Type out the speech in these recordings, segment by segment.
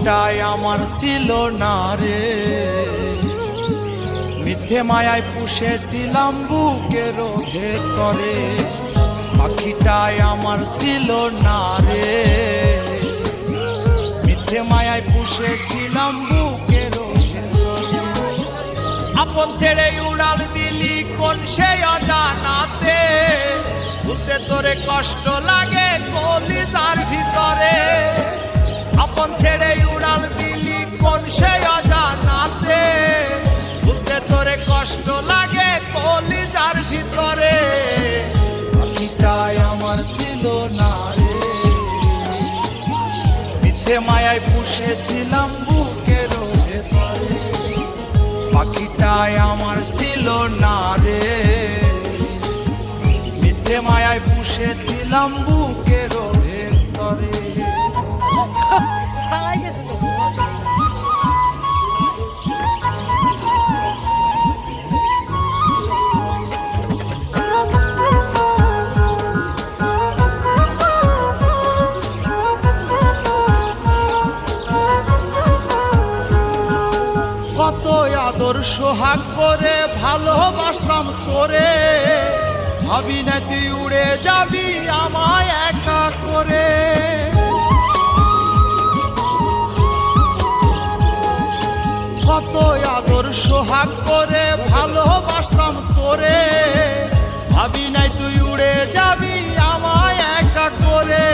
পাখিটাই আমার ছিল না রে, মিথ্যে মায়ায় পুষেছিলাম বুকের ভেতরে। পাখিটাই আমার ছিল না রে, মিথ্যে মায়ায় পুষেছিলাম বুকের ভেতরে। আপন ছেড়ে উড়াল দিলি কোন সেই অজানাতে, ভুলতে তোরে কষ্ট লাগে কলিজার ভিতরে। আপন ছেড়ে উড়াল দিলি কোন সেই অজানাতে, ভুলতে তোরে কষ্ট লাগে কলিজার ভিতরে। পাখিটাই আমার ছিল না রে, মিথ্যে মায়ায় পুষেছিলাম বুকের ভেতরে। পাখিটাই আমার ছিল না রে, মিথ্যে মায়ায় পুষেছিলাম বুকের ভেতরে। কত আদর সোহাগ করে ভালোবাসতাম তোরে, ভাবি না তুই উড়ে যাবি আমায় একা করে। কত আদর সোহাগ করে ভালোবাসতাম তোরে, ভাবি নাই তুই উড়ে যাবি আমায় একা করে।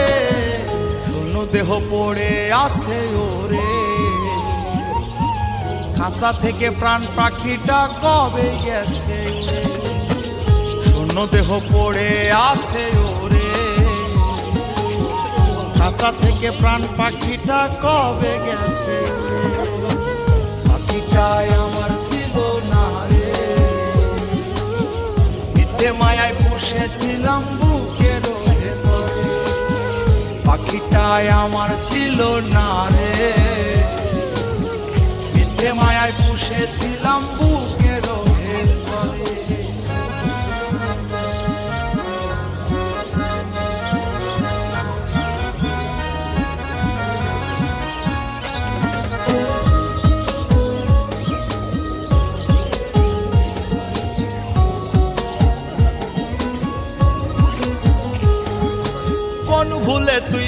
শূন্য দেহ পড়ে আছে ওরে, খাঁচা থেকে প্রাণ পাখিটা কবে গেছে উড়ে। শূন্য দেহ পড়ে আছে ওরে, খাঁচা থেকে প্রাণ পাখিটা কবে গেছে উড়ে। পাখিটাই আমার ছিল না রে, মিথ্যে মায়ায় পুষেছিলাম বুকের ভেতরে। পাখিটাই আমার ছিল না রে, মিথ্যে মায়ায় পুষেছিলাম বুকের ভেতরে। কোন ভুলে তুই